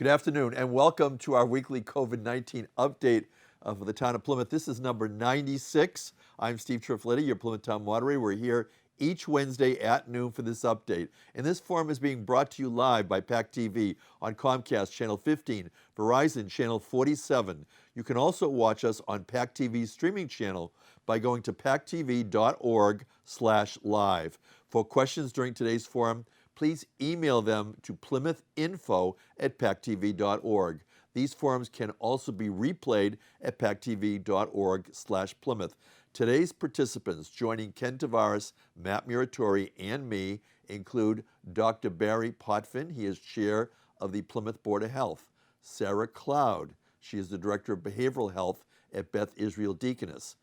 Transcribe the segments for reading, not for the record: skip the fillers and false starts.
Good afternoon and welcome to our weekly COVID-19 update for the town of Plymouth. This is number 96. I'm Steve Triffletti, your Plymouth Town Moderator. We're here each Wednesday at noon for this update. And this forum is being brought to you live by PAC TV on Comcast Channel 15, Verizon Channel 47. You can also watch us on PAC TV's streaming channel by going to pactv.org/live. For questions during today's forum, please email them to plymouthinfo@pactv.org. These forums can also be replayed at pactv.org/Plymouth. Today's participants joining Ken Tavares, Matt Muratore, and me include Dr. Barry Potvin. He is chair of the Plymouth Board of Health. Sarah Cloud. She is the director of behavioral health at Beth Israel Deaconess.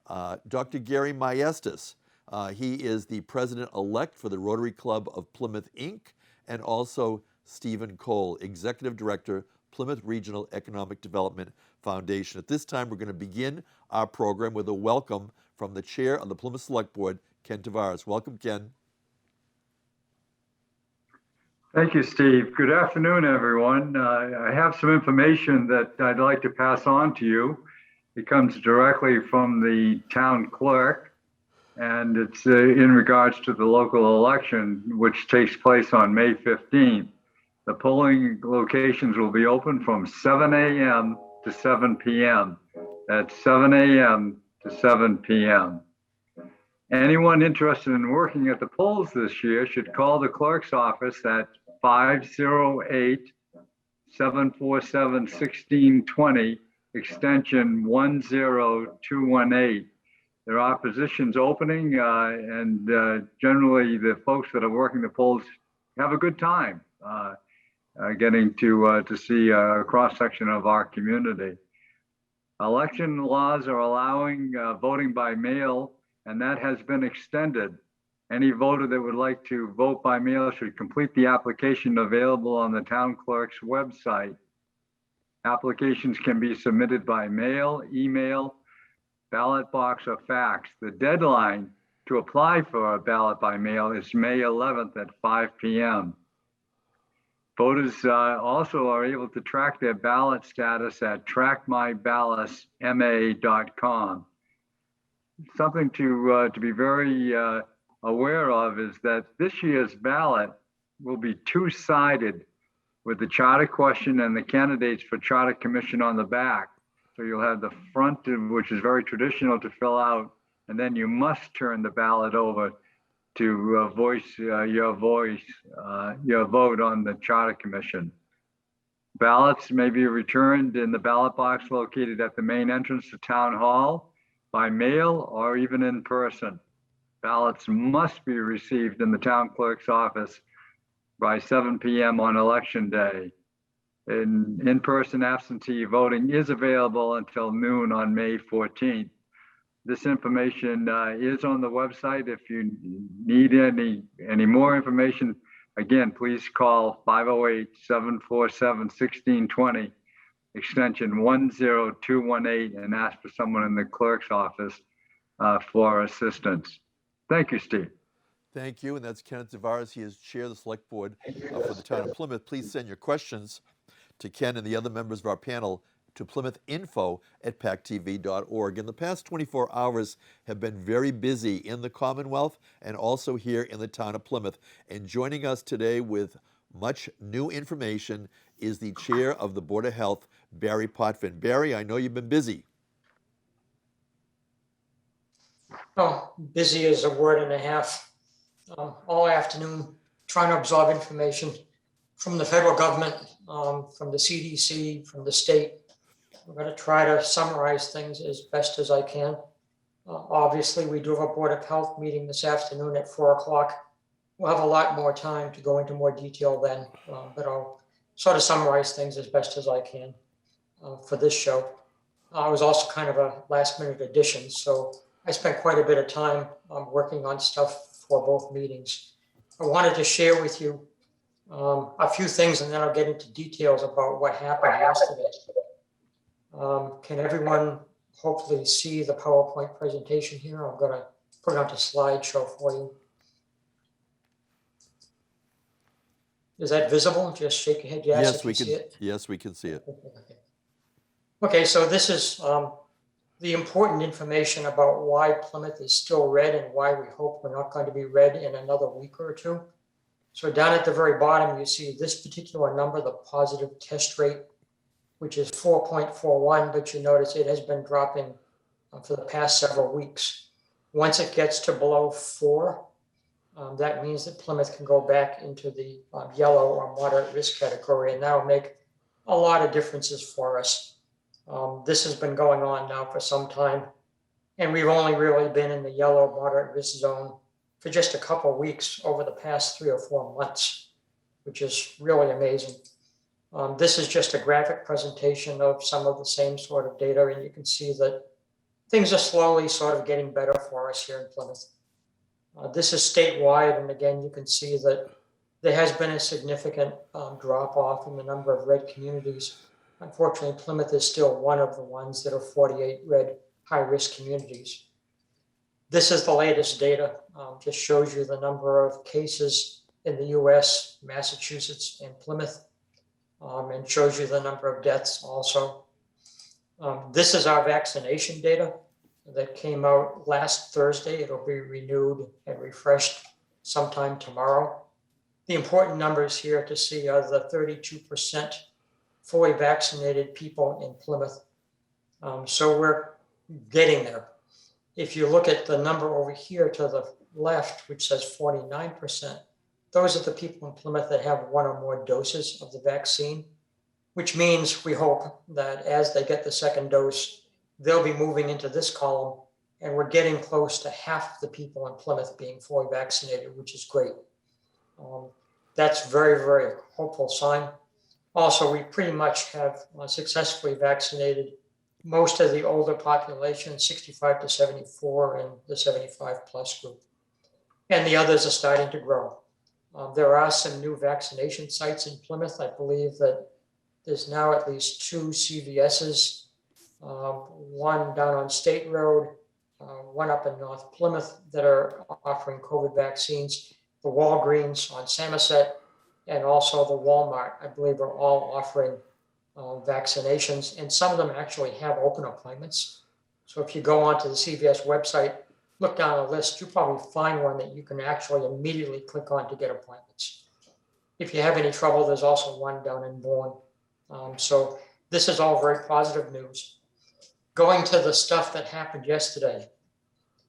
Dr. Gary Maestas. He is the president-elect for the Rotary Club of Plymouth, Inc., and also Stephen Cole, executive director, Plymouth Regional Economic Development Foundation. At this time, we're going to begin our program with a welcome from the chair of the Plymouth Select Board, Ken Tavares. Welcome, Ken. Thank you, Steve. Good afternoon, everyone. I have some information that I'd like to pass on to you. It comes directly from the town clerk, and it's in regards to the local election, which takes place on May 15th. The polling locations will be open from 7 a.m. to 7 p.m. That's 7 a.m. to 7 p.m. Anyone interested in working at the polls this year should call the clerk's office at 508-747-1620, extension 10218. There are positions opening, and generally the folks that are working the polls have a good time getting to see a cross-section of our community. Election laws are allowing voting by mail, and that has been extended. Any voter that would like to vote by mail should complete the application available on the town clerk's website. Applications can be submitted by mail, email, ballot box, or fax. The deadline to apply for a ballot by mail is May 11th at 5 p.m. Voters also are able to track their ballot status at trackmyballotma.com. Something to be very aware of is that this year's ballot will be two-sided with the charter question and the candidates for charter commission on the back. So you'll have the front, which is very traditional to fill out, and then you must turn the ballot over to voice your vote on the charter commission. Ballots may be returned in the ballot box located at the main entrance to Town Hall, by mail, or even in person. Ballots must be received in the town clerk's office by 7 p.m. on election day. In-person absentee voting is available until noon on May 14th. This information is on the website. If you need any more information, again, please call 508-747-1620, extension 10218, and ask for someone in the clerk's office for assistance. Thank you, Steve. Thank you, and that's Ken Tavares. He is chair of the Select Board for the town of Plymouth. Please send your questions to Ken and the other members of our panel to plymouthinfo@pactv.org. In the past 24 hours have been very busy in the Commonwealth and also here in the town of Plymouth. And joining us today with much new information is the chair of the Board of Health, Barry Potvin. Barry, I know you've been busy. Oh, busy is a word and a half. All afternoon trying to absorb information from the federal government, from the CDC, from the state. We're going to try to summarize things as best as I can. Obviously, we do have a Board of Health meeting this afternoon at 4 o'clock. We'll have a lot more time to go into more detail then, but I'll sort of summarize things as best as I can for this show. It was also kind of a last-minute addition, so I spent quite a bit of time working on stuff for both meetings. I wanted to share with you a few things, and then I'll get into details about what happened yesterday. Can everyone hopefully see the PowerPoint presentation here? I'm going to put it onto slideshow for you. Is that visible? Just shake your head yes, Yes, if we you can. see it. Yes, we can see it. Okay, so this is the important information about why Plymouth is still red and why we hope we're not going to be red in another week or two. So down at the very bottom, you see this particular number, the positive test rate, which is 4.41, but you notice it has been dropping for the past several weeks. Once it gets to below 4, that means that Plymouth can go back into the yellow or moderate risk category, and that will make a lot of differences for us. This has been going on now for some time, and we've only really been in the yellow moderate risk zone for just a couple of weeks over the past 3 or 4 months, which is really amazing. This is just a graphic presentation of some of the same sort of data, and you can see that things are slowly sort of getting better for us here in Plymouth. This is statewide, and again, you can see that there has been a significant drop off in the number of red communities. Unfortunately, Plymouth is still one of the ones that are 48 red high-risk communities. This is the latest data, just shows you the number of cases in the US, Massachusetts, and Plymouth, and shows you the number of deaths also. This is our vaccination data that came out last Thursday. It'll be renewed and refreshed sometime tomorrow. The important numbers here to see are the 32% fully vaccinated people in Plymouth. So we're getting there. If you look at the number over here to the left, which says 49%, those are the people in Plymouth that have 1 or more doses of the vaccine, which means we hope that as they get the second dose, they'll be moving into this column, and we're getting close to half the people in Plymouth being fully vaccinated, which is great. That's very, very hopeful sign. Also, we pretty much have successfully vaccinated most of the older population, 65 to 74, and the 75 plus group. And the others are starting to grow. There are some new vaccination sites in Plymouth. I believe that there's now at least 2 CVS's, one down on State Road, one up in North Plymouth that are offering COVID vaccines. The Walgreens on Samoset and also the Walmart, I believe, are all offering vaccinations, and some of them actually have open appointments. So if you go onto the CVS website, look down the list, you'll probably find one that you can actually immediately click on to get appointments. If you have any trouble, there's also one down in Bourne. So this is all very positive news. Going to the stuff that happened yesterday,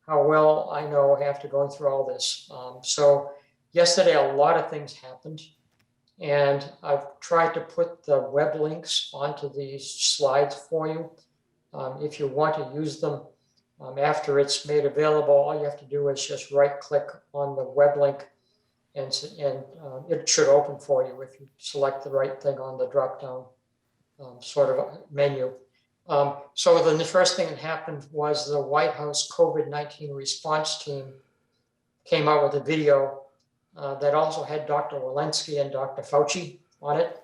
how well I know after going through all this. So yesterday, a lot of things happened, and I've tried to put the web links onto these slides for you. If you want to use them after it's made available, all you have to do is just right-click on the web link, and it should open for you if you select the right thing on the drop-down sort of menu. So then the first thing that happened was the White House COVID-19 response team came out with a video that also had Dr. Walensky and Dr. Fauci on it.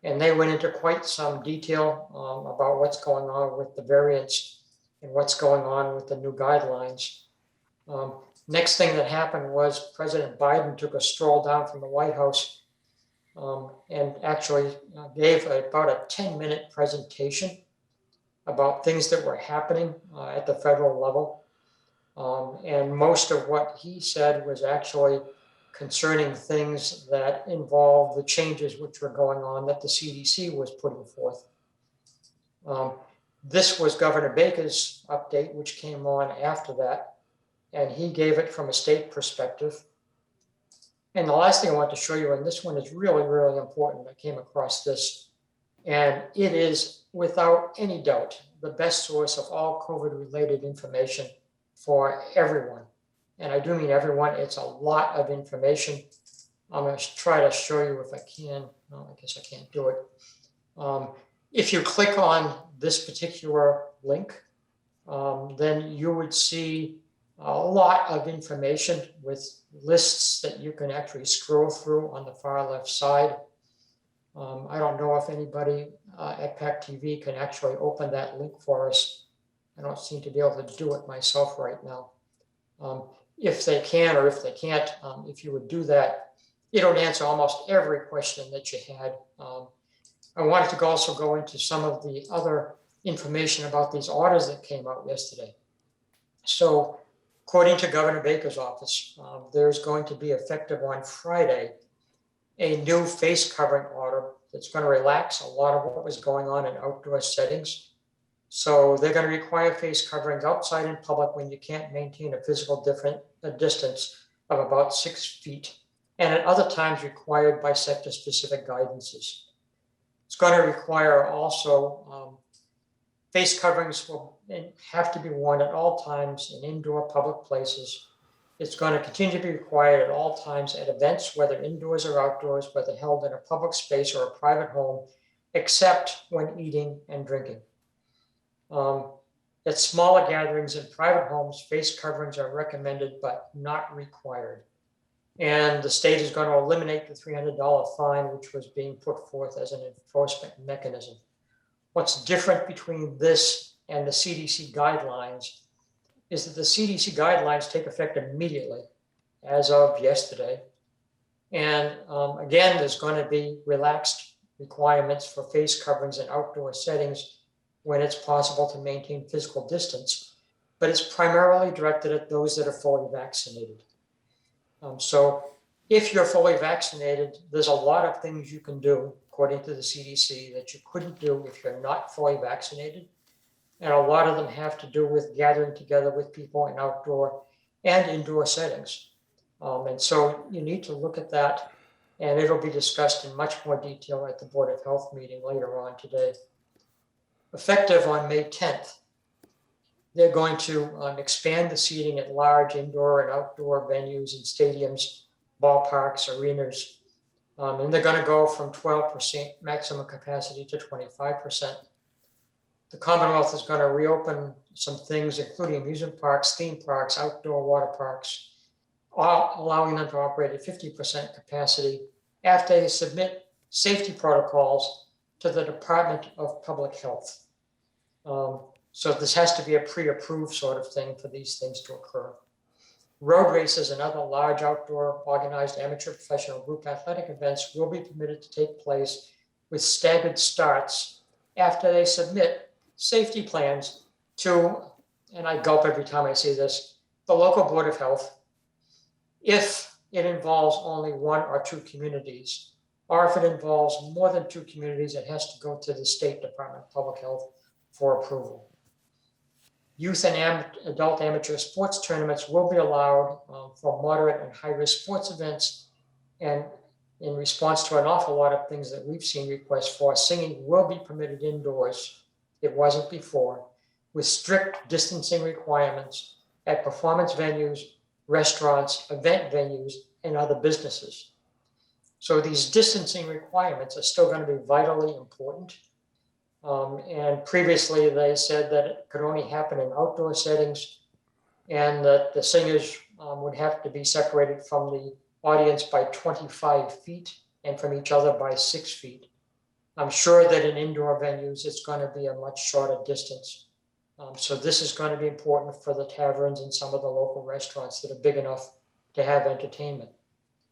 And they went into quite some detail about what's going on with the variants and what's going on with the new guidelines. Next thing that happened was President Biden took a stroll down from the White House and actually gave about a 10-minute presentation about things that were happening at the federal level. And most of what he said was actually concerning things that involve the changes which were going on that the CDC was putting forth. This was Governor Baker's update, which came on after that, and he gave it from a state perspective. And the last thing I want to show you, and this one is really, really important, I came across this, and it is without any doubt the best source of all COVID-related information for everyone. And I do mean everyone. It's a lot of information. I'm going to try to show you if I can. No, I guess I can't do it. If you click on this particular link, then you would see a lot of information with lists that you can actually scroll through on the far left side. I don't know if anybody at PAC TV can actually open that link for us. I don't seem to be able to do it myself right now. If they can or if they can't, if you would do that, it'll answer almost every question that you had. I wanted to also go into some of the other information about these orders that came out yesterday. So according to Governor Baker's office, there's going to be effective on Friday a new face covering order that's going to relax a lot of what was going on in outdoor settings. So they're going to require face coverings outside in public when you can't maintain a physical distance of about 6 feet, and at other times required by sector-specific guidances. It's going to require also face coverings will have to be worn at all times in indoor public places. It's going to continue to be required at all times at events, whether indoors or outdoors, whether held in a public space or a private home, except when eating and drinking. At smaller gatherings in private homes, face coverings are recommended but not required. And the state is going to eliminate the $300 fine, which was being put forth as an enforcement mechanism. What's different between this and the CDC guidelines is that the CDC guidelines take effect immediately as of yesterday. And again, there's going to be relaxed requirements for face coverings in outdoor settings when it's possible to maintain physical distance, but it's primarily directed at those that are fully vaccinated. So if you're fully vaccinated, there's a lot of things you can do, according to the CDC, that you couldn't do if you're not fully vaccinated. And a lot of them have to do with gathering together with people in outdoor and indoor settings. And so you need to look at that, and it'll be discussed in much more detail at the Board of Health meeting later on today. Effective on May 10th, they're going to expand the seating at large indoor and outdoor venues and stadiums, ballparks, arenas. And they're going to go from 12% maximum capacity to 25%. The Commonwealth is going to reopen some things, including amusement parks, theme parks, outdoor water parks, allowing them to operate at 50% capacity after they submit safety protocols to the Department of Public Health. So this has to be a pre-approved sort of thing for these things to occur. Road races and other large outdoor organized amateur professional group athletic events will be permitted to take place with staggered starts after they submit safety plans to, and I gulp every time I say this, the local Board of Health, if it involves only 1 or 2 communities, or if it involves more than 2 communities, it has to go to the State Department of Public Health for approval. Youth and adult amateur sports tournaments will be allowed for moderate and high-risk sports events. And in response to an awful lot of things that we've seen requests for, singing will be permitted indoors. It wasn't before, with strict distancing requirements at performance venues, restaurants, event venues, and other businesses. So these distancing requirements are still going to be vitally important. And previously they said that it could only happen in outdoor settings and that the singers would have to be separated from the audience by 25 feet and from each other by 6 feet. I'm sure that in indoor venues, it's going to be a much shorter distance. So this is going to be important for the taverns and some of the local restaurants that are big enough to have entertainment.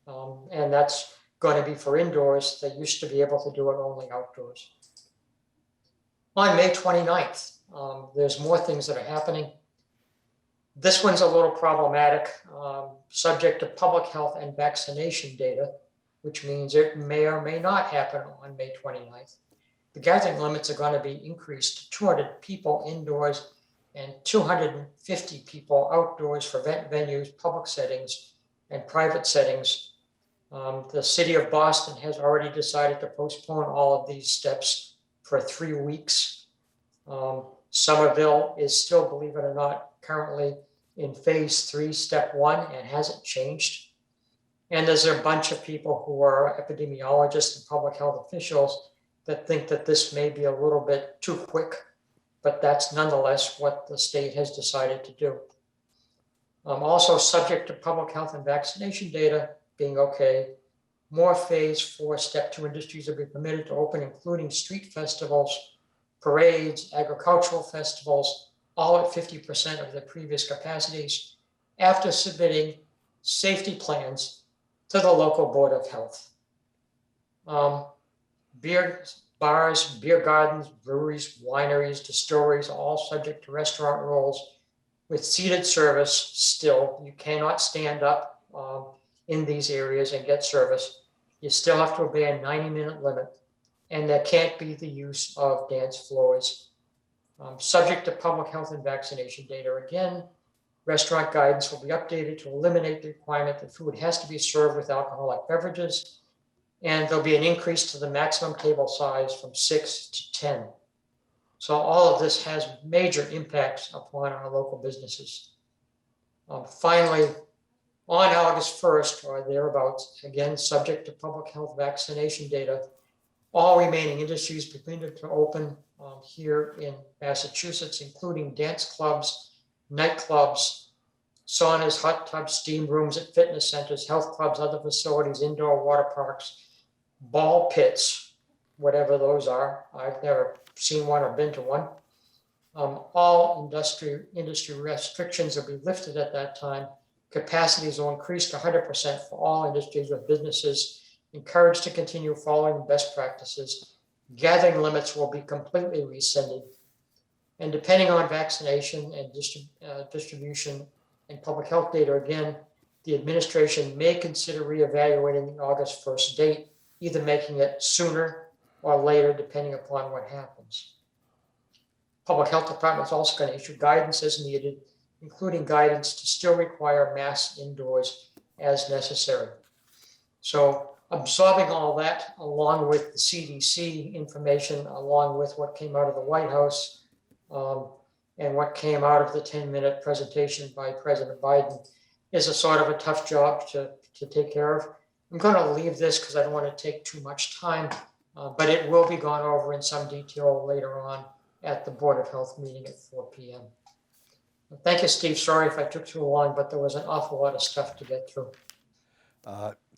And that's going to be for indoors. They used to be able to do it only outdoors. On May 29th, there's more things that are happening. This one's a little problematic, subject to public health and vaccination data, which means it may or may not happen on May 29th. The gathering limits are going to be increased to 200 people indoors and 250 people outdoors for event venues, public settings, and private settings. The city of Boston has already decided to postpone all of these steps for 3 weeks. Somerville is still, believe it or not, currently in phase 3, step 1, and hasn't changed. And there's a bunch of people who are epidemiologists and public health officials that think that this may be a little bit too quick, but that's nonetheless what the state has decided to do. Also subject to public health and vaccination data being okay, more phase 4, step 2 industries will be permitted to open, including street festivals, parades, agricultural festivals, all at 50% of their previous capacities, after submitting safety plans to the local Board of Health. Beer bars, beer gardens, breweries, wineries, distilleries, are all subject to restaurant rules with seated service still. You cannot stand up in these areas and get service. You still have to obey a 90-minute limit, and there can't be the use of dance floors. Subject to public health and vaccination data. Again, restaurant guidance will be updated to eliminate the requirement that food has to be served with alcoholic beverages, and there'll be an increase to the maximum table size from 6 to 10. So all of this has major impacts upon our local businesses. Finally, on August 1st or thereabouts, again, subject to public health vaccination data, all remaining industries permitted to open here in Massachusetts, including dance clubs, nightclubs, saunas, hot tubs, steam rooms at fitness centers, health clubs, other facilities, indoor water parks, ball pits, whatever those are. I've never seen one or been to one. All industry restrictions will be lifted at that time. Capacities will increase to 100% for all industries, with businesses encouraged to continue following best practices. Gathering limits will be completely rescinded. And depending on vaccination and distribution and public health data, again, the administration may consider reevaluating the August 1st date, either making it sooner or later, depending upon what happens. Public Health Department is also going to issue guidance as needed, including guidance to still require masks indoors as necessary. So absorbing all that, along with the CDC information, along with what came out of the White House, and what came out of the 10-minute presentation by President Biden, is a sort of a tough job to take care of. I'm going to leave this because I don't want to take too much time, but it will be gone over in some detail later on at the Board of Health meeting at 4 p.m. Thank you, Steve. Sorry if I took too long, but there was an awful lot of stuff to get through.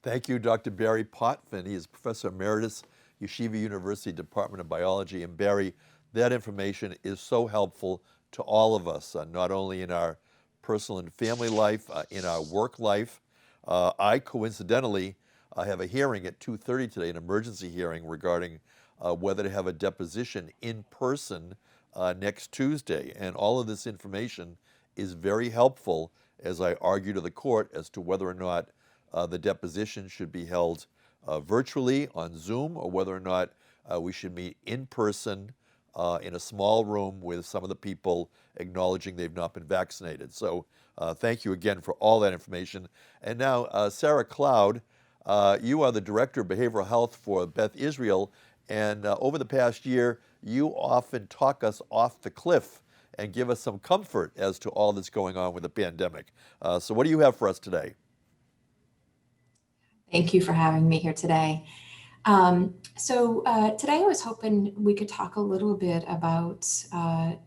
Thank you, Dr. Barry Potvin. He is Professor Emeritus, Yeshiva University Department of Biology. And Barry, that information is so helpful to all of us, not only in our personal and family life, in our work life. I coincidentally have a hearing at 2:30 today, an emergency hearing regarding whether to have a deposition in person next Tuesday. And all of this information is very helpful as I argue to the court as to whether or not the deposition should be held virtually on Zoom, or whether or not we should meet in person in a small room with some of the people acknowledging they've not been vaccinated. So thank you again for all that information. And now, Sarah Cloud, you are the Director of Behavioral Health for Beth Israel, and over the past year, you often talk us off the cliff and give us some comfort as to all that's going on with the pandemic. So what do you have for us today? Thank you for having me here today. Today I was hoping we could talk a little bit about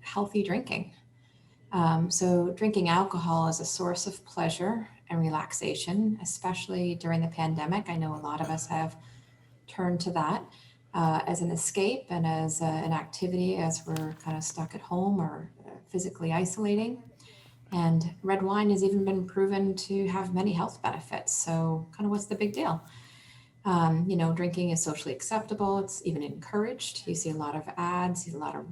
healthy drinking. So drinking alcohol is a source of pleasure and relaxation, especially during the pandemic. I know a lot of us have turned to that as an escape and as an activity as we're kind of stuck at home or physically isolating. And red wine has even been proven to have many health benefits. So kind of what's the big deal? Drinking is socially acceptable. It's even encouraged. You see a lot of ads, a lot of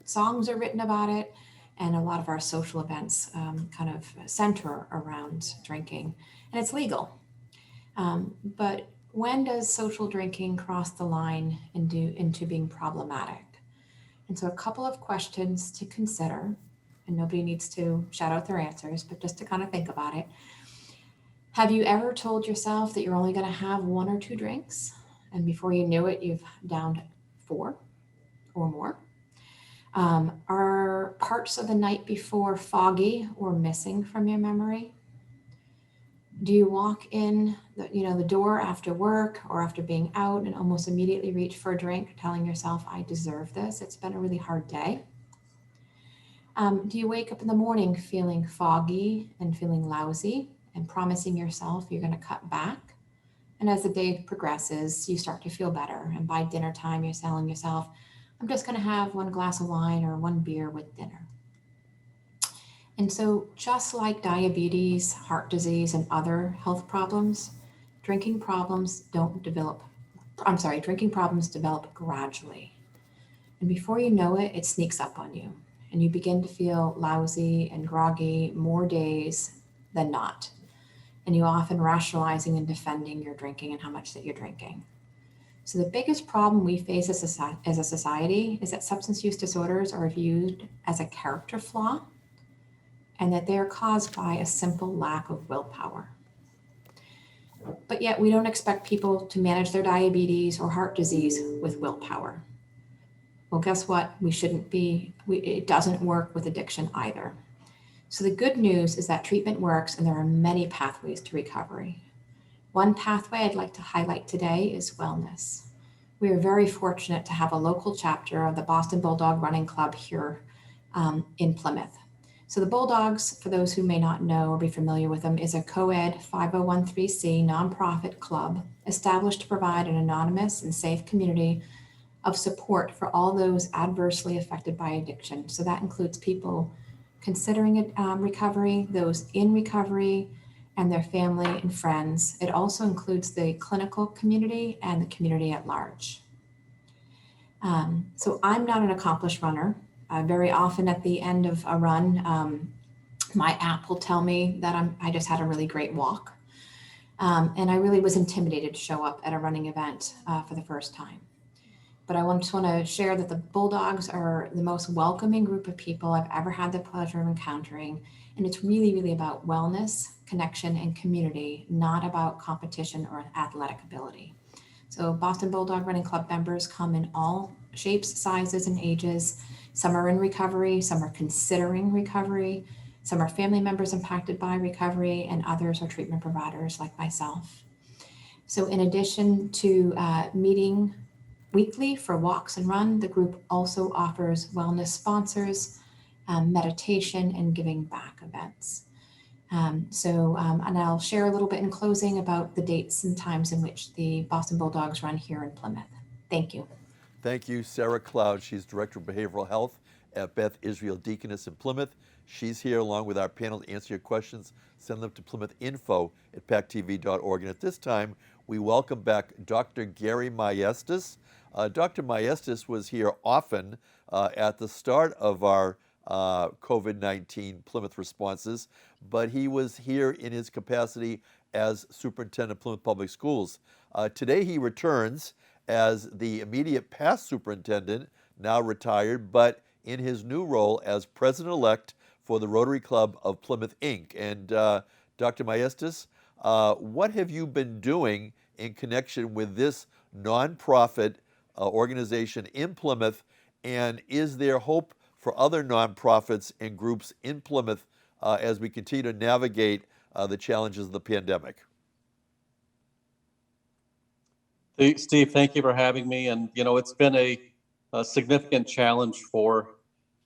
songs are written about it. And a lot of our social events kind of center around drinking. And it's legal. But when does social drinking cross the line into being problematic? And so a couple of questions to consider. And nobody needs to shout out their answers, but just to kind of think about it. Have you ever told yourself that you're only going to have 1 or 2 drinks? And before you knew it, you've downed 4 or more? Are parts of the night before foggy or missing from your memory? Do you walk in the door after work or after being out and almost immediately reach for a drink, telling yourself, I deserve this. It's been a really hard day. Do you wake up in the morning feeling foggy and feeling lousy and promising yourself you're going to cut back? And as the day progresses, you start to feel better. And by dinner time, you're telling yourself, I'm just going to have 1 glass of wine or 1 beer with dinner. And so just like diabetes, heart disease, and other health problems, drinking problems develop gradually. And before you know it, it sneaks up on you and you begin to feel lousy and groggy more days than not. And you often rationalizing and defending your drinking and how much that you're drinking. So the biggest problem we face as a society is that substance use disorders are viewed as a character flaw and that they are caused by a simple lack of willpower. But yet we don't expect people to manage their diabetes or heart disease with willpower. Well, guess what? It doesn't work with addiction either. So the good news is that treatment works and there are many pathways to recovery. One pathway I'd like to highlight today is wellness. We are very fortunate to have a local chapter of the Boston Bulldog Running Club here in Plymouth. So the Bulldogs, for those who may not know or be familiar with them, is a co-ed 5013C nonprofit club established to provide an anonymous and safe community of support for all those adversely affected by addiction. So that includes people considering recovery, those in recovery, and their family and friends. It also includes the clinical community and the community at large. So I'm not an accomplished runner. Very often at the end of a run, my app will tell me that I just had a really great walk. And I really was intimidated to show up at a running event for the first time. But I just want to share that the Bulldogs are the most welcoming group of people I've ever had the pleasure of encountering. And it's really, really about wellness, connection, and community, not about competition or athletic ability. So Boston Bulldog Running Club members come in all shapes, sizes, and ages. Some are in recovery, some are considering recovery, some are family members impacted by recovery, and others are treatment providers like myself. So in addition to meeting weekly for walks and run, the group also offers wellness sponsors, meditation, and giving back events. And I'll share a little bit in closing about the dates and times in which the Boston Bulldogs run here in Plymouth. Thank you. Thank you, Sarah Cloud. She's Director of Behavioral Health at Beth Israel Deaconess in Plymouth. She's here along with our panel to answer your questions. Send them to PlymouthInfo@pactv.org. And at this time, we welcome back Dr. Gary Maestas. Dr. Maestas was here often at the start of our COVID-19 Plymouth responses, but he was here in his capacity as Superintendent of Plymouth Public Schools. Today he returns as the immediate past superintendent, now retired, but in his new role as president-elect for the Rotary Club of Plymouth, Inc. And Dr. Maestas, what have you been doing in connection with this nonprofit organization in Plymouth, and is there hope for other nonprofits and groups in Plymouth as we continue to navigate the challenges of the pandemic? Steve, thank you for having me. And, it's been a significant challenge for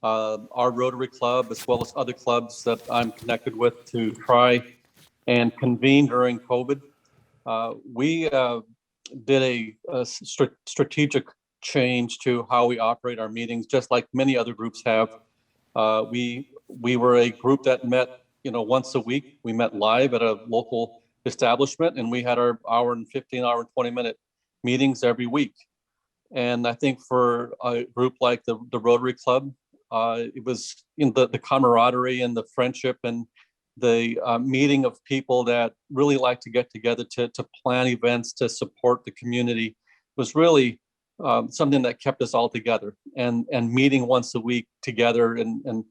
our Rotary Club, as well as other clubs that I'm connected with, to try and convene during COVID. We did a strategic change to how we operate our meetings, just like many other groups have. We were a group that met, once a week. We met live at a local establishment, and we had our hour and 15, hour and 20-minute meetings every week. And I think for a group like the Rotary Club, it was the camaraderie and the friendship and the meeting of people that really like to get together to plan events, to support the community, was really something that kept us all together. And meeting once a week together and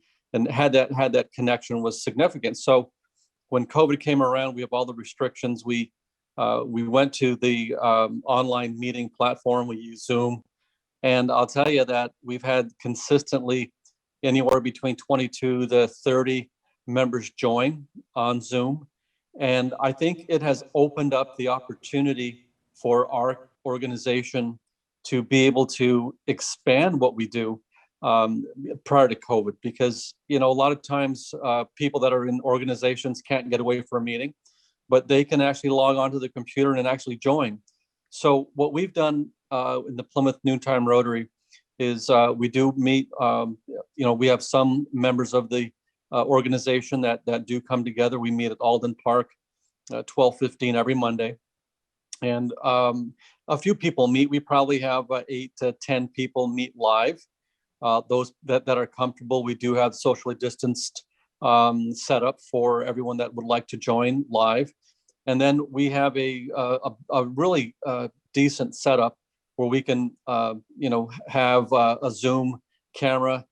had that connection was significant. So when COVID came around, we have all the restrictions. We went to the online meeting platform. We use Zoom, and I'll tell you that we've had consistently anywhere between 22 to 30 members join on Zoom. And I think it has opened up the opportunity for our organization to be able to expand what we do prior to COVID, because, a lot of times people that are in organizations can't get away for a meeting, but they can actually log onto the computer and actually join. So what we've done in the Plymouth Noontime Rotary is we do meet, we have some members of the organization that do come together. We meet at Alden Park, 12:15 every Monday. And a few people meet. We probably have 8 to 10 people meet live. Those that are comfortable. We do have socially distanced setup for everyone that would like to join live. And then we have a really decent setup where we can, have a Zoom camera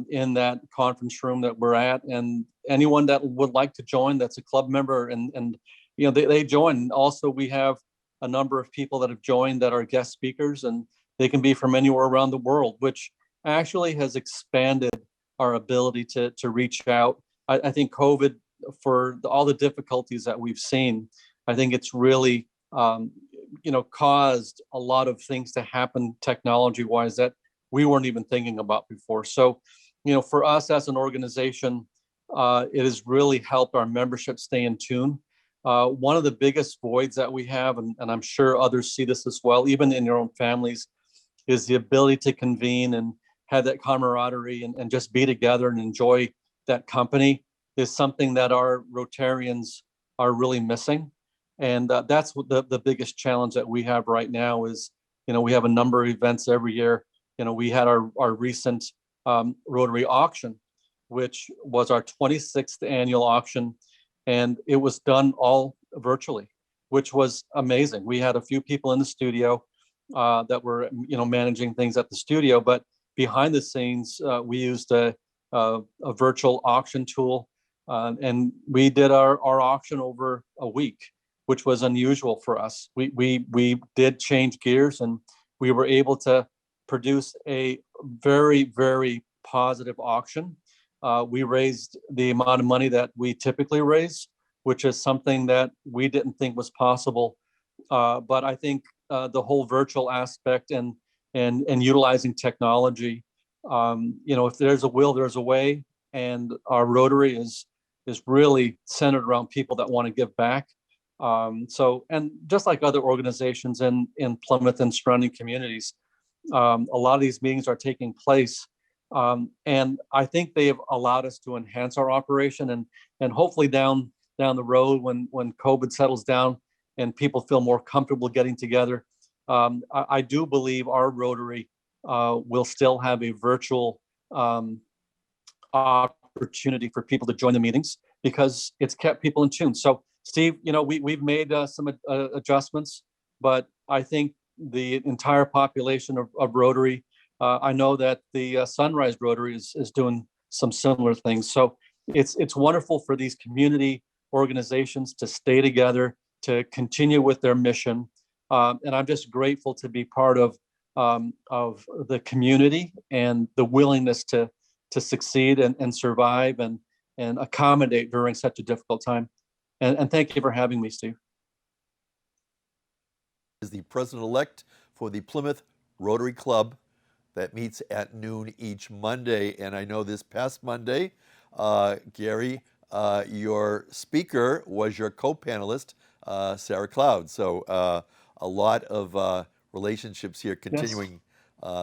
in that conference room that we're at, and anyone that would like to join, that's a club member, and they join. Also, we have a number of people that have joined that are guest speakers, and they can be from anywhere around the world, which actually has expanded our ability to reach out. I think COVID, for all the difficulties that we've seen, I think it's really caused a lot of things to happen technology-wise that we weren't even thinking about before. So, for us as an organization, it has really helped our membership stay in tune. One of the biggest voids that we have, and I'm sure others see this as well, even in your own families, is the ability to convene and have that camaraderie and just be together and enjoy that company is something that our Rotarians are really missing. And that's what the biggest challenge that we have right now is, we have a number of events every year. We had our recent Rotary auction, which was our 26th annual auction, and it was done all virtually, which was amazing. We had a few people in the studio that were, managing things at the studio, but behind the scenes, we used a virtual auction tool, and we did our auction over a week, which was unusual for us. We did change gears, and we were able to produce a very, very positive auction. We raised the amount of money that we typically raise, which is something that we didn't think was possible. But I think the whole virtual aspect and utilizing technology, if there's a will, there's a way. And our Rotary is really centered around people that want to give back. And just like other organizations in Plymouth and surrounding communities, a lot of these meetings are taking place. And I think they have allowed us to enhance our operation and hopefully down the road when COVID settles down and people feel more comfortable getting together. I do believe our Rotary will still have a virtual opportunity for people to join the meetings because it's kept people in tune. So Steve, we've made some adjustments, but I think the entire population of Rotary, I know that the Sunrise Rotary is doing some similar things. So it's wonderful for these community organizations to stay together, to continue with their mission. And I'm just grateful to be part of the community and the willingness to succeed and survive and accommodate during such a difficult time. And thank you for having me, Steve. Is the president-elect for the Plymouth Rotary Club that meets at noon each Monday. And I know this past Monday, Gary, your speaker was your co-panelist, Sarah Cloud. So a lot of relationships here continuing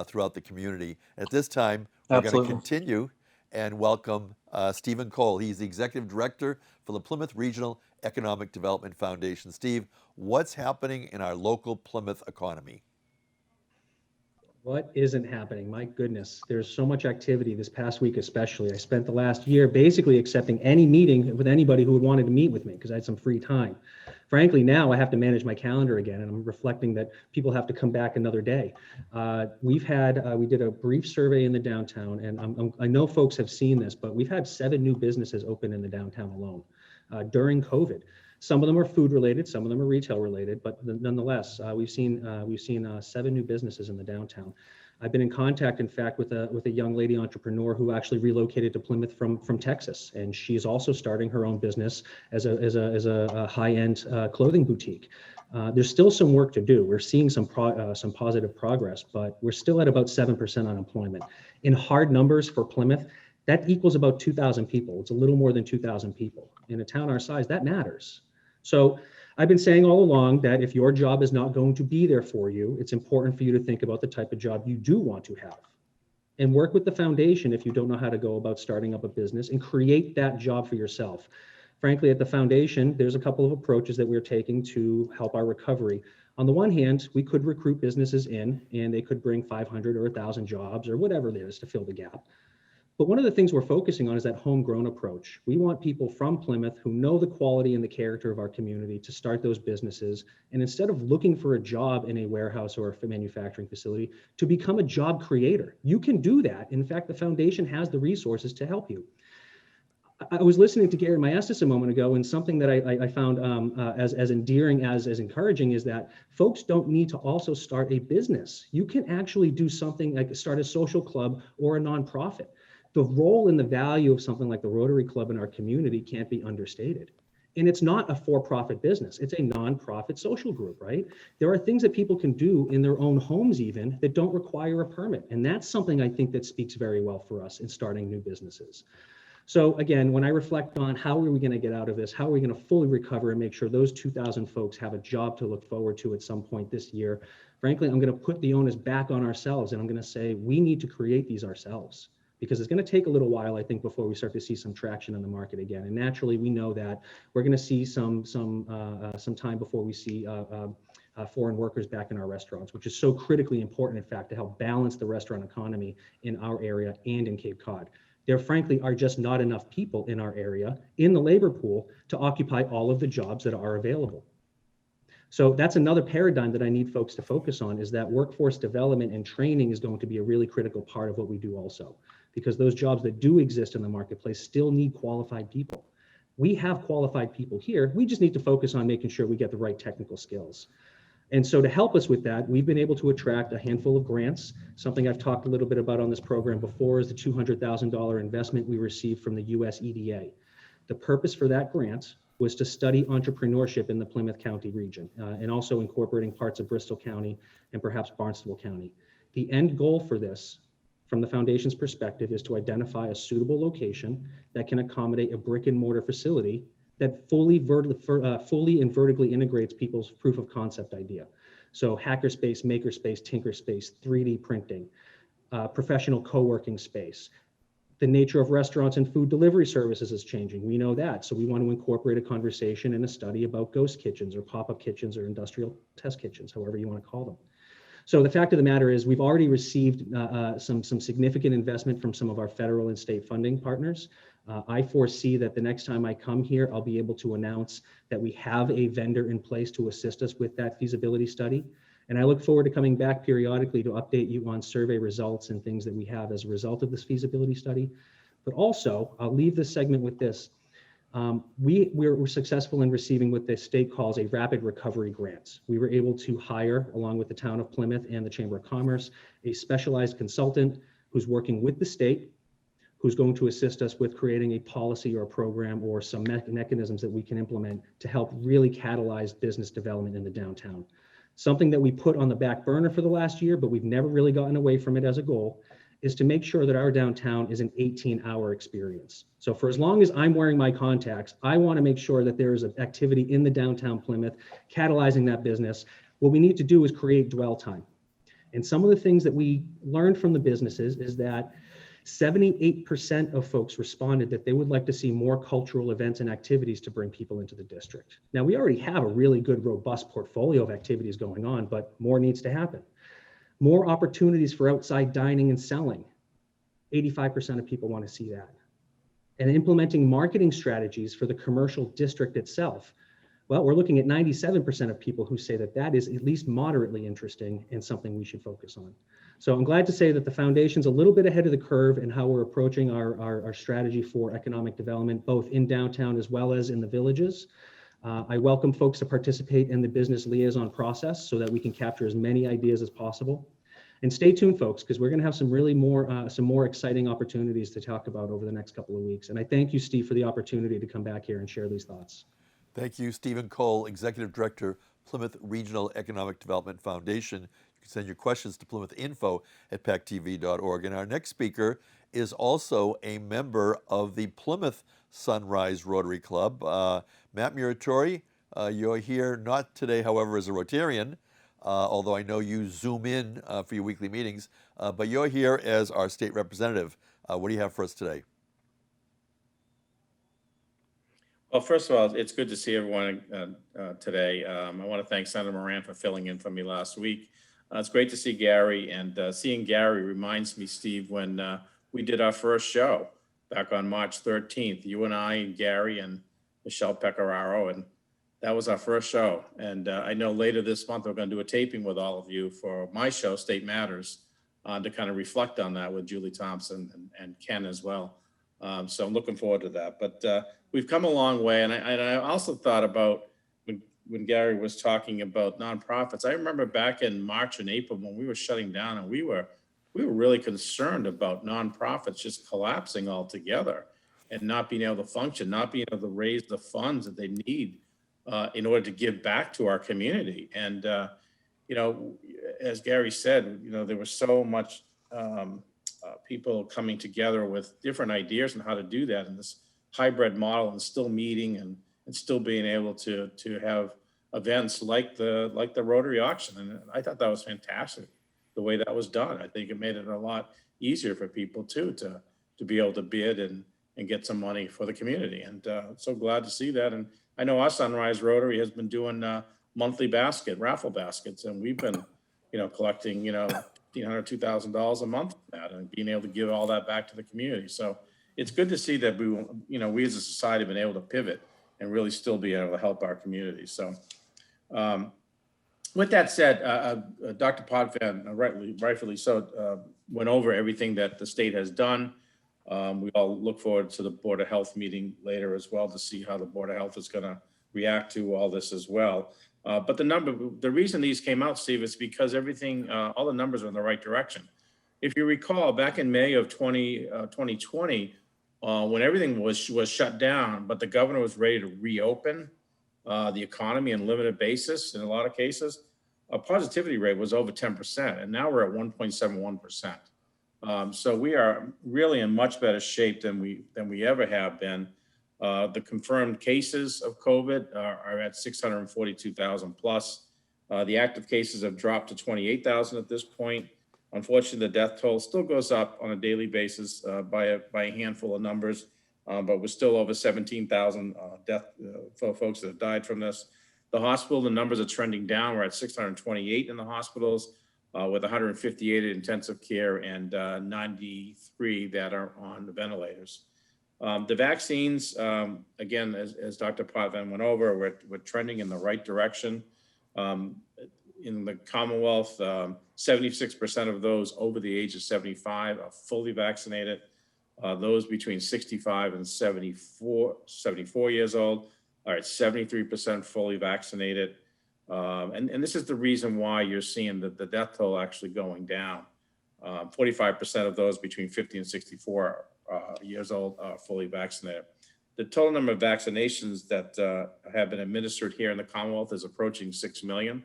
throughout the community. At this time, we're going to continue and welcome Stephen Cole. He's the Executive Director for the Plymouth Regional Economic Development Foundation. Steve, what's happening in our local Plymouth economy? What isn't happening? My goodness, there's so much activity this past week especially. I spent the last year basically accepting any meeting with anybody who wanted to meet with me because I had some free time. Frankly, now I have to manage my calendar again, and I'm reflecting that people have to come back another day. We did a brief survey in the downtown, and I know folks have seen this, but we've had 7 new businesses open in the downtown alone during COVID. Some of them are food related, some of them are retail related, but nonetheless, we've seen 7 new businesses in the downtown. I've been in contact, in fact, with a young lady entrepreneur who actually relocated to Plymouth from Texas, and she's also starting her own business as a high-end clothing boutique. There's still some work to do. We're seeing some positive progress, but we're still at about 7% unemployment. In hard numbers for Plymouth, that equals about 2,000 people. It's a little more than 2,000 people. In a town our size, that matters. So I've been saying all along that if your job is not going to be there for you, it's important for you to think about the type of job you do want to have and work with the foundation if you don't know how to go about starting up a business and create that job for yourself. Frankly, at the foundation, there's a couple of approaches that we're taking to help our recovery. On the one hand, we could recruit businesses in and they could bring 500 or 1,000 jobs or whatever it is to fill the gap. But one of the things we're focusing on is that homegrown approach. We want people from Plymouth who know the quality and the character of our community to start those businesses. And instead of looking for a job in a warehouse or a manufacturing facility, to become a job creator. You can do that. In fact, the foundation has the resources to help you. I was listening to Gary Maestas a moment ago, and something that I found as endearing, as encouraging, is that folks don't need to also start a business. You can actually do something like start a social club or a nonprofit. The role and the value of something like the Rotary Club in our community can't be understated. And it's not a for-profit business. It's a nonprofit social group, right? There are things that people can do in their own homes even that don't require a permit. And that's something I think that speaks very well for us in starting new businesses. So again, when I reflect on how are we going to get out of this, how are we going to fully recover and make sure those 2,000 folks have a job to look forward to at some point this year, frankly, I'm going to put the onus back on ourselves, and I'm going to say we need to create these ourselves, because it's going to take a little while, I think, before we start to see some traction in the market again. And naturally, we know that we're going to see some time before we see foreign workers back in our restaurants, which is so critically important, in fact, to help balance the restaurant economy in our area and in Cape Cod. There, frankly, are just not enough people in our area in the labor pool to occupy all of the jobs that are available. So that's another paradigm that I need folks to focus on, is that workforce development and training is going to be a really critical part of what we do also, because those jobs that do exist in the marketplace still need qualified people. We have qualified people here. We just need to focus on making sure we get the right technical skills. And so to help us with that, we've been able to attract a handful of grants. Something I've talked a little bit about on this program before is the $200,000 investment we received from the US EDA. The purpose for that grant was to study entrepreneurship in the Plymouth County region, and also incorporating parts of Bristol County and perhaps Barnstable County. The end goal for this, from the foundation's perspective, is to identify a suitable location that can accommodate a brick and mortar facility that fully and vertically integrates people's proof of concept idea. So hackerspace, makerspace, tinkerspace, 3D printing, professional co-working space. The nature of restaurants and food delivery services is changing. We know that. So we want to incorporate a conversation and a study about ghost kitchens or pop-up kitchens or industrial test kitchens, however you want to call them. So the fact of the matter is we've already received some significant investment from some of our federal and state funding partners. I foresee that the next time I come here, I'll be able to announce that we have a vendor in place to assist us with that feasibility study. And I look forward to coming back periodically to update you on survey results and things that we have as a result of this feasibility study. But also, I'll leave this segment with this. We're successful in receiving what the state calls a rapid recovery grant. We were able to hire, along with the town of Plymouth and the Chamber of Commerce, a specialized consultant who's working with the state, who's going to assist us with creating a policy or a program or some mechanisms that we can implement to help really catalyze business development in the downtown. Something that we put on the back burner for the last year, but we've never really gotten away from it as a goal, is to make sure that our downtown is an 18-hour experience. So for as long as I'm wearing my contacts, I want to make sure that there is an activity in the downtown Plymouth catalyzing that business. What we need to do is create dwell time. And some of the things that we learned from the businesses is that 78% of folks responded that they would like to see more cultural events and activities to bring people into the district. Now, we already have a really good, robust portfolio of activities going on, but more needs to happen. More opportunities for outside dining and selling. 85% of people want to see that. And implementing marketing strategies for the commercial district itself. Well, we're looking at 97% of people who say that that is at least moderately interesting and something we should focus on. So I'm glad to say that the foundation's a little bit ahead of the curve in how we're approaching our strategy for economic development, both in downtown as well as in the villages. I welcome folks to participate in the business liaison process so that we can capture as many ideas as possible. And stay tuned, folks, because we're going to have some more exciting opportunities to talk about over the next couple of weeks. And I thank you, Steve, for the opportunity to come back here and share these thoughts. Thank you, Stephen Cole, Executive Director, Plymouth Regional Economic Development Foundation. You can send your questions to plymouthinfo@pactv.org. And our next speaker is also a member of the Plymouth Sunrise Rotary Club. Matt Muratore, you're here not today, however, as a Rotarian, although I know you Zoom in for your weekly meetings, but you're here as our state representative. What do you have for us today? Well, first of all, it's good to see everyone today. I want to thank Senator Moran for filling in for me last week. It's great to see Gary, and seeing Gary reminds me, Steve, when we did our first show back on March 13th, you and I and Gary and Michelle Pecoraro, and that was our first show. And I know later this month, we're going to do a taping with all of you for my show, State Matters, to kind of reflect on that with Julie Thompson and Ken as well. So I'm looking forward to that. But we've come a long way. And I also thought about when Gary was talking about nonprofits. I remember back in March and April when we were shutting down, and we were really concerned about nonprofits just collapsing altogether and not being able to function, not being able to raise the funds that they need in order to give back to our community. And, you know, as Gary said, you know, there was so much people coming together with different ideas on how to do that in this hybrid model, and still meeting and still being able to have events like the Rotary auction. And I thought that was fantastic, the way that was done. I think it made it a lot easier for people too, to be able to bid and get some money for the community. And so glad to see that. And I know our Sunrise Rotary has been doing monthly raffle baskets, and we've been, you know, collecting, you know, $1,500, $2,000 a month from that, and being able to give all that back to the community. So it's good to see that we as a society have been able to pivot and really still be able to help our community. So with that said, Dr. Potvin, rightfully so, went over everything that the state has done. We all look forward to the Board of Health meeting later as well to see how the Board of Health is going to react to all this as well. But the reason these came out, Steve, is because everything, all the numbers are in the right direction. If you recall, back in May of 2020, when everything was shut down, but the governor was ready to reopen the economy on a limited basis in a lot of cases, a positivity rate was over 10%, and now we're at 1.71%. So we are really in much better shape than we ever have been. The confirmed cases of COVID are at 642,000 plus. The active cases have dropped to 28,000 at this point. Unfortunately, the death toll still goes up on a daily basis by a handful of numbers, but we're still over 17,000 death folks that have died from this. The hospital, the numbers are trending down. We're at 628 in the hospitals with 158 in intensive care and 93 that are on the ventilators. The vaccines, again, as Dr. Potvin went over, we're trending in the right direction. In the Commonwealth, 76% of those over the age of 75 are fully vaccinated. Those between 65 and 74 years old are at 73% fully vaccinated. And this is the reason why you're seeing the death toll actually going down. 45% of those between 50 and 64 years old are fully vaccinated. The total number of vaccinations that have been administered here in the Commonwealth is approaching 6 million.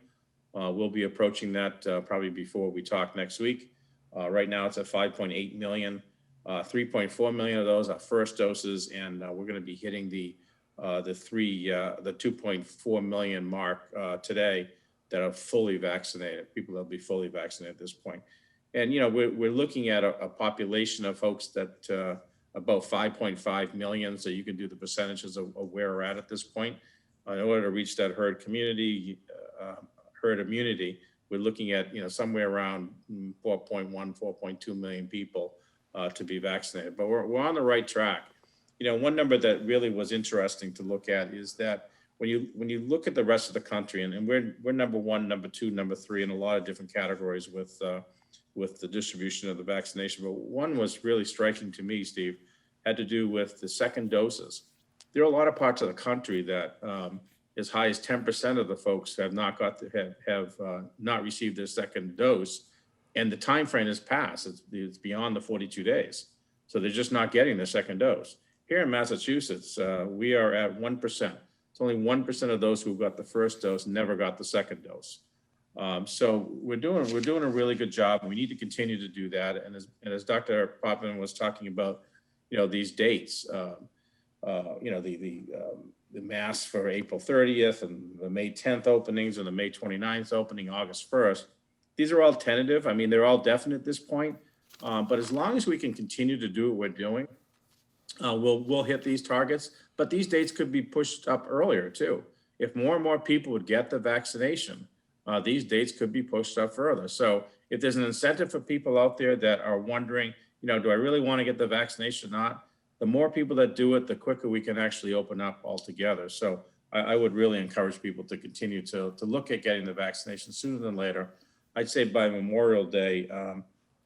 We'll be approaching that probably before we talk next week. Right now it's at 5.8 million. 3.4 million of those are first doses, and we're going to be hitting the 2.4 million mark today that are fully vaccinated, people that will be fully vaccinated at this point. And, you know, we're looking at a population of folks that about 5.5 million. So you can do the percentages of where we're at this point. In order to reach that herd immunity, we're looking at, you know, somewhere around 4.1, 4.2 million people to be vaccinated. But we're on the right track. You know, one number that really was interesting to look at is that when you look at the rest of the country, and we're number one, number two, number three in a lot of different categories with the distribution of the vaccination. But one was really striking to me, Steve, had to do with the second doses. There are a lot of parts of the country that as high as 10% of the folks have not not received their second dose, and the time frame has passed. It's beyond the 42 days, so they're just not getting their second dose. Here in Massachusetts, we are at 1%. It's only 1% of those who got the first dose never got the second dose. So we're doing a really good job. We need to continue to do that. And as Dr. Potvin was talking about, you know, these dates, you know, the mass for April 30th and the May 10th openings and the May 29th opening, August 1st. These are all tentative. I mean, they're all definite at this point. But as long as we can continue to do what we're doing, we'll hit these targets, but these dates could be pushed up earlier too. If more and more people would get the vaccination, these dates could be pushed up further. So if there's an incentive for people out there that are wondering, do I really want to get the vaccination or not? The more people that do it, the quicker we can actually open up altogether. So I would really encourage people to continue to look at getting the vaccination sooner than later. I'd say by Memorial Day,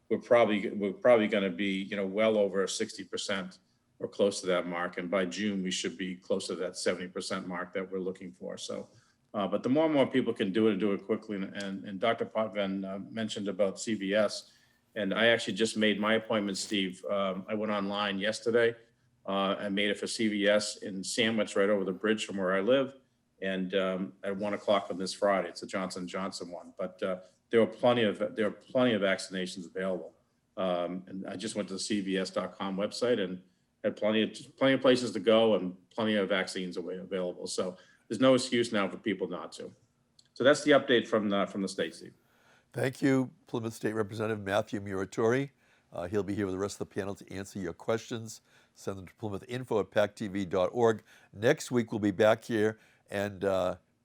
we're probably going to be, well over 60% or close to that mark. And by June, we should be close to that 70% mark that we're looking for. So, but the more and more people can do it and do it quickly. And Dr. Potvin mentioned about CVS. And I actually just made my appointment, Steve. I went online yesterday. I made it for CVS in Sandwich, right over the bridge from where I live. And at 1 o'clock on this Friday, it's a Johnson & Johnson one. But there are plenty of vaccinations available. And I just went to the CVS.com website and had plenty of places to go and plenty of vaccines available. So there's no excuse now for people not to. So that's the update from the state, Steve. Thank you, Plymouth State Representative Matthew Muratore. He'll be here with the rest of the panel to answer your questions. Send them to plymouthinfo@pactv.org. Next week, we'll be back here, and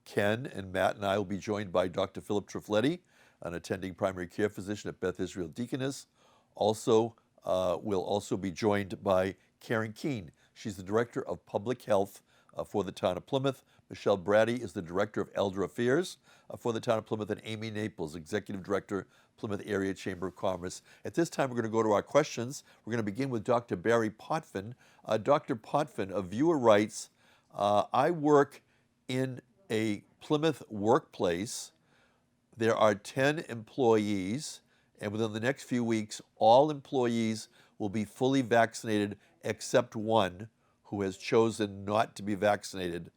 Ken and Matt and I will be joined by Dr. Philip Triffletti, an attending primary care physician at Beth Israel Deaconess. Also, we'll also be joined by Karen Keene. She's the Director of Public Health for the town of Plymouth. Michelle Brady is the Director of Elder Affairs for the town of Plymouth, and Amy Naples, Executive Director, Plymouth Area Chamber of Commerce. At this time, we're going to go to our questions. We're going to begin with Dr. Barry Potvin. Dr. Potvin, a viewer writes, I work in a Plymouth workplace. There are 10 employees, and within the next few weeks, all employees will be fully vaccinated except one who has chosen not to be vaccinated.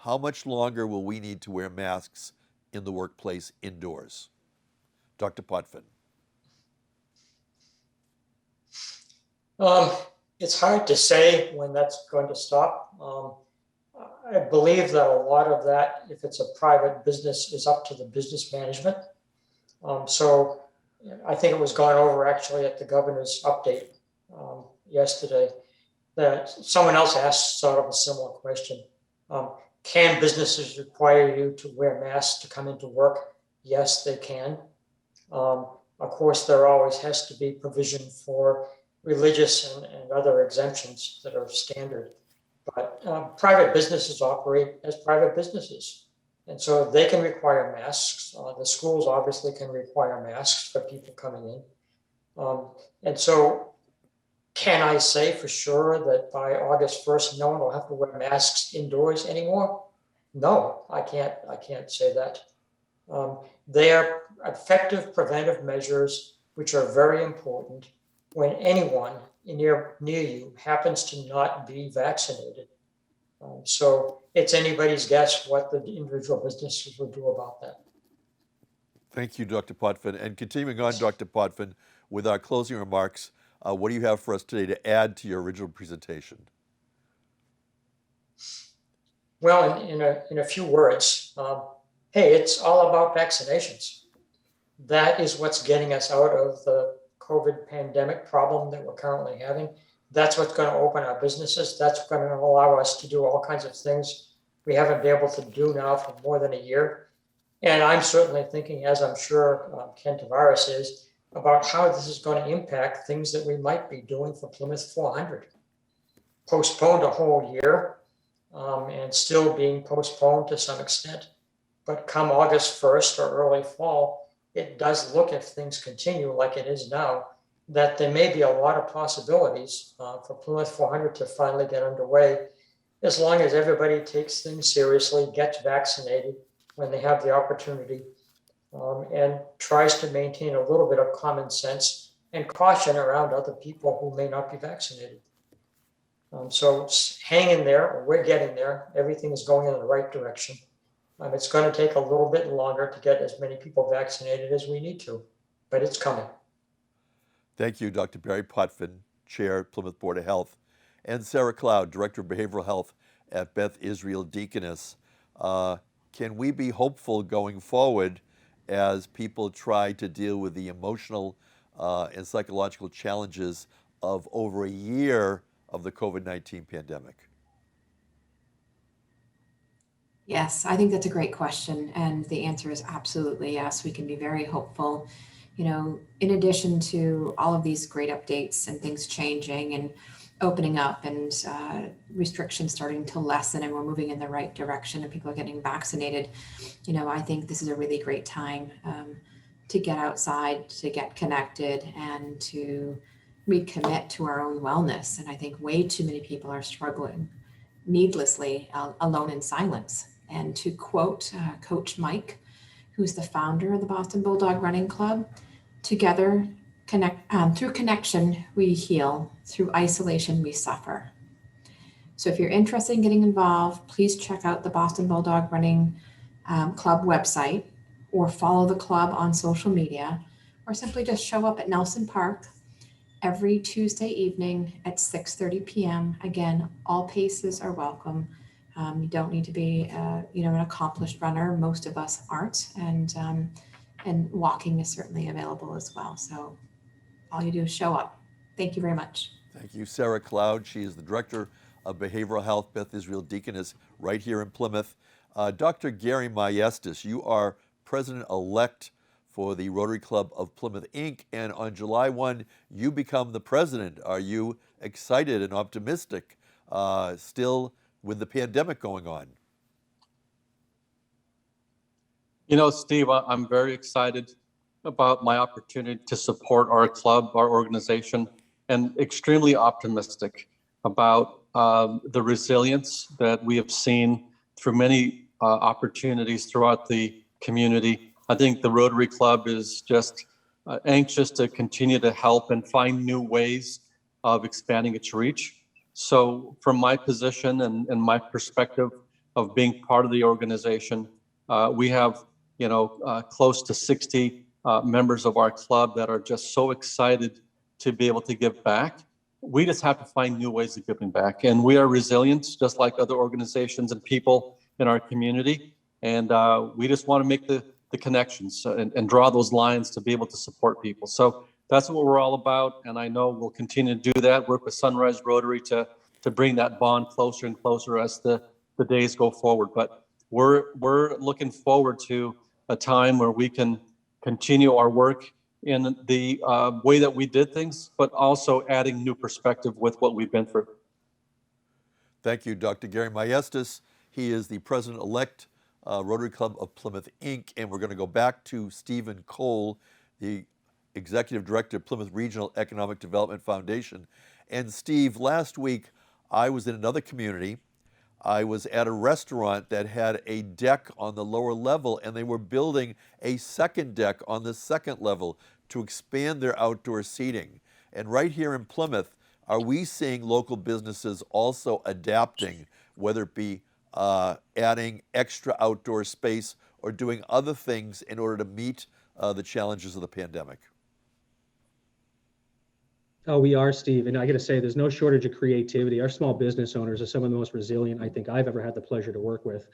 How much longer will we need to wear masks in the workplace indoors? Dr. Potvin. It's hard to say when that's going to stop. I believe that a lot of that, if it's a private business, is up to the business management. So I think it was gone over actually at the governor's update yesterday, that someone else asked sort of a similar question. Can businesses require you to wear masks to come into work? Yes, they can. Of course, there always has to be provision for religious and other exemptions that are standard. But private businesses operate as private businesses. And so they can require masks. The schools obviously can require masks for people coming in. And so can I say for sure that by August 1st, no one will have to wear masks indoors anymore? No, I can't say that. They are effective preventive measures, which are very important when anyone near you happens to not be vaccinated. So it's anybody's guess what the individual businesses will do about that. Thank you, Dr. Potvin. And continuing on, Dr. Potvin, with our closing remarks, what do you have for us today to add to your original presentation? Well, in a few words, hey, it's all about vaccinations. That is what's getting us out of the COVID pandemic problem that we're currently having. That's what's going to open our businesses. That's going to allow us to do all kinds of things we haven't been able to do now for more than a year. And I'm certainly thinking, as I'm sure Ken Tavares is, about how this is going to impact things that we might be doing for Plymouth 400. Postponed a whole year and still being postponed to some extent. But come August 1st or early fall, it does look, if things continue like it is now, that there may be a lot of possibilities for Plymouth 400 to finally get underway, as long as everybody takes things seriously, gets vaccinated when they have the opportunity, and tries to maintain a little bit of common sense and caution around other people who may not be vaccinated. So hang in there, we're getting there. Everything is going in the right direction. It's going to take a little bit longer to get as many people vaccinated as we need to, but it's coming. Thank you, Dr. Barry Potvin, Chair, Plymouth Board of Health, and Sarah Cloud, Director of Behavioral Health at Beth Israel Deaconess. Can we be hopeful going forward as people try to deal with the emotional and psychological challenges of over a year of the COVID-19 pandemic? Yes, I think that's a great question. And the answer is absolutely yes. We can be very hopeful. You know, in addition to all of these great updates and things changing and opening up and restrictions starting to lessen and we're moving in the right direction and people are getting vaccinated, you know, I think this is a really great time to get outside, to get connected and to recommit to our own wellness. And I think way too many people are struggling needlessly alone in silence. And to quote Coach Mike, who's the founder of the Boston Bulldog Running Club, together through connection, we heal. Through isolation, we suffer. So if you're interested in getting involved, please check out the Boston Bulldog Running Club website or follow the club on social media, or simply just show up at Nelson Park every Tuesday evening at 6:30 p.m. Again, all paces are welcome. You don't need to be, an accomplished runner. Most of us aren't, and walking is certainly available as well. So all you do is show up. Thank you very much. Thank you, Sarah Cloud. She is the Director of Behavioral Health, Beth Israel Deaconess, right here in Plymouth. Dr. Gary Maestas, you are President-elect for the Rotary Club of Plymouth, Inc., and on July 1, you become the president. Are you excited and optimistic still with the pandemic going on? You know, Steve, I'm very excited about my opportunity to support our club, our organization, and extremely optimistic about the resilience that we have seen through many opportunities throughout the community. I think the Rotary Club is just anxious to continue to help and find new ways of expanding its reach. So from my position and my perspective of being part of the organization, we have, close to 60 members of our club that are just so excited to be able to give back. We just have to find new ways of giving back. And we are resilient, just like other organizations and people in our community. And we just want to make the connections and draw those lines to be able to support people. So that's what we're all about. And I know we'll continue to do that, work with Sunrise Rotary to bring that bond closer and closer as the days go forward. But we're looking forward to a time where we can continue our work in the way that we did things, but also adding new perspective with what we've been through. Thank you, Dr. Gary Maestas. He is the President-elect Rotary Club of Plymouth, Inc., and we're going to go back to Stephen Cole, the Executive Director of Plymouth Regional Economic Development Foundation. And Steve, last week I was in another community. I was at a restaurant that had a deck on the lower level, and they were building a second deck on the second level to expand their outdoor seating. And right here in Plymouth, are we seeing local businesses also adapting, whether it be adding extra outdoor space or doing other things in order to meet the challenges of the pandemic? Oh, we are, Steve. And I got to say, there's no shortage of creativity. Our small business owners are some of the most resilient I think I've ever had the pleasure to work with,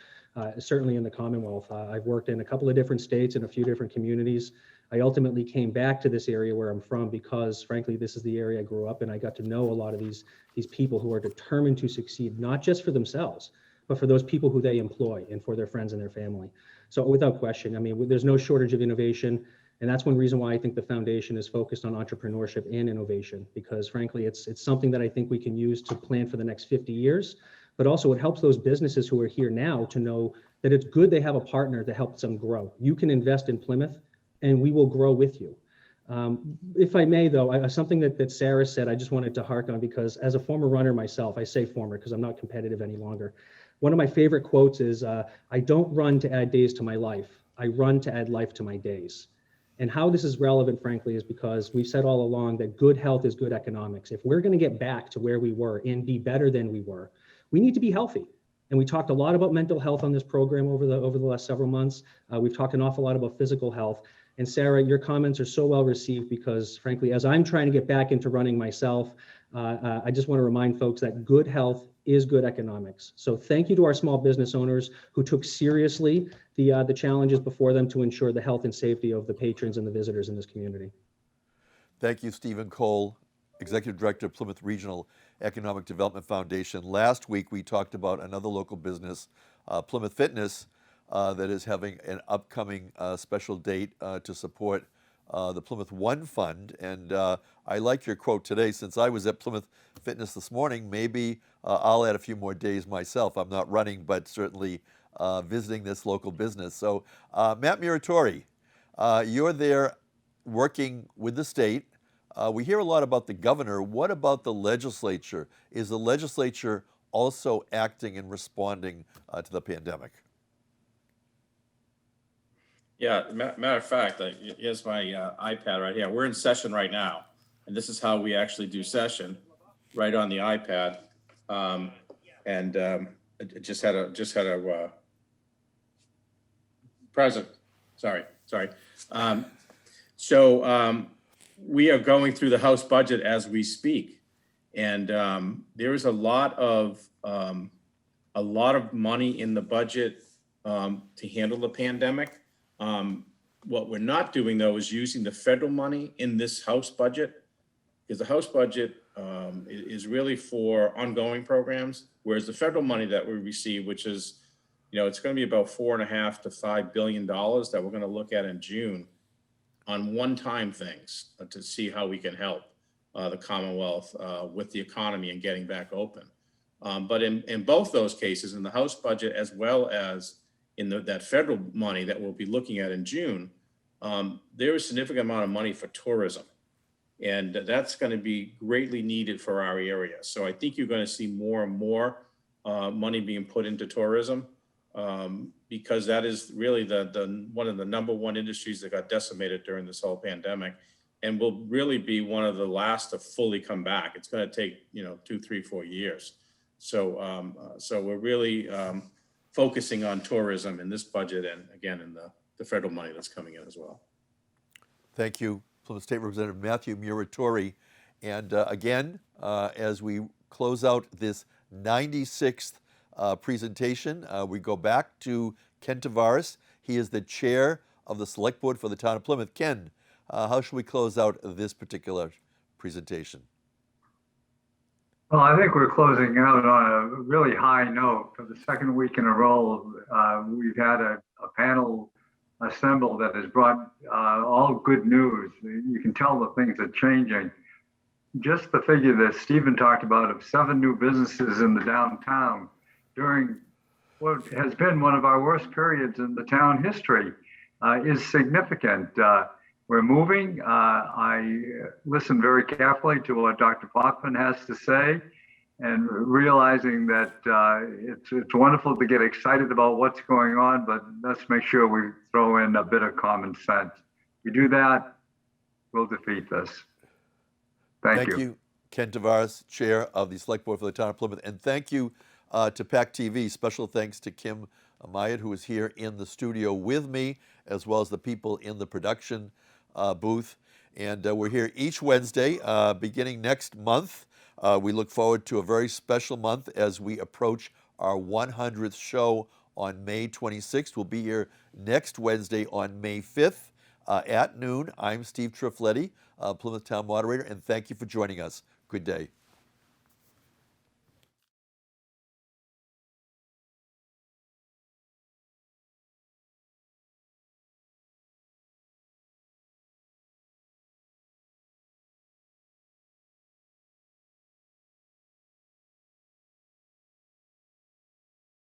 certainly in the Commonwealth. I've worked in a couple of different states and a few different communities. I ultimately came back to this area where I'm from because, frankly, this is the area I grew up in. I got to know a lot of these people who are determined to succeed, not just for themselves, but for those people who they employ and for their friends and their family. So without question, I mean, there's no shortage of innovation. And that's one reason why I think the foundation is focused on entrepreneurship and innovation, because frankly, it's something that I think we can use to plan for the next 50 years, but also it helps those businesses who are here now to know that it's good they have a partner that helps them grow. You can invest in Plymouth and we will grow with you. If I may, though, something that Sarah said, I just wanted to hark on, because as a former runner myself, I say former because I'm not competitive any longer. One of my favorite quotes is, I don't run to add days to my life. I run to add life to my days. And how this is relevant, frankly, is because we've said all along that good health is good economics. If we're going to get back to where we were and be better than we were, we need to be healthy. And we talked a lot about mental health on this program over the last several months. We've talked an awful lot about physical health. And Sarah, your comments are so well received because, frankly, as I'm trying to get back into running myself, I just want to remind folks that good health is good economics. So thank you to our small business owners who took seriously the challenges before them to ensure the health and safety of the patrons and the visitors in this community. Thank you, Stephen Cole. Executive Director of Plymouth Regional Economic Development Foundation. Last week, we talked about another local business, Plymouth Fitness, that is having an upcoming special date to support the Plymouth One Fund. And I like your quote today. Since I was at Plymouth Fitness this morning, maybe I'll add a few more days myself. I'm not running, but certainly visiting this local business. So Matt Muratore, you're there working with the state. We hear a lot about the governor. What about the legislature? Is the legislature also acting and responding to the pandemic? Yeah, matter of fact, here's my iPad right here. We're in session right now, and this is how we actually do session, right on the iPad. It just had a present. Sorry. We are going through the House budget as we speak, and there is a lot of money in the budget to handle the pandemic. What we're not doing, though, is using the federal money in this House budget, because the House budget is really for ongoing programs, whereas the federal money that we receive, which is, it's going to be about $4.5 to $5 billion that we're going to look at in June on one-time things to see how we can help the Commonwealth with the economy and getting back open. But in both those cases, in the House budget as well as in that federal money that we'll be looking at in June, there is a significant amount of money for tourism. And that's going to be greatly needed for our area. So I think you're going to see more and more money being put into tourism because that is really the one of the number one industries that got decimated during this whole pandemic and will really be one of the last to fully come back. It's going to take, 2, 3, 4 years. So we're really focusing on tourism in this budget and again in the federal money that's coming in as well. Thank you, Plymouth State Representative Matthew Muratore. And again, as we close out this 96th presentation, we go back to Ken Tavares. He is the chair of the Select Board for the town of Plymouth. Ken, how should we close out this particular presentation? Well, I think we're closing out on a really high note. For the second week in a row, we've had a panel assembled that has brought all good news. You can tell the things are changing. Just the figure that Stephen talked about of 7 new businesses in the downtown during what has been one of our worst periods in the town history is significant. We're moving. I listened very carefully to what Dr. Potvin has to say and realizing that it's wonderful to get excited about what's going on, but let's make sure we throw in a bit of common sense. If we do that, we'll defeat this. Thank you. Ken Tavares, Chair of the Select Board for the Town of Plymouth. And thank you to PAC TV. Special thanks to Kim Mayat, who is here in the studio with me, as well as the people in the production booth. And we're here each Wednesday, beginning next month. We look forward to a very special month as we approach our 100th show on May 26th. We'll be here next Wednesday on May 5th at noon. I'm Steve Triffletti, Plymouth Town Moderator, and thank you for joining us. Good day.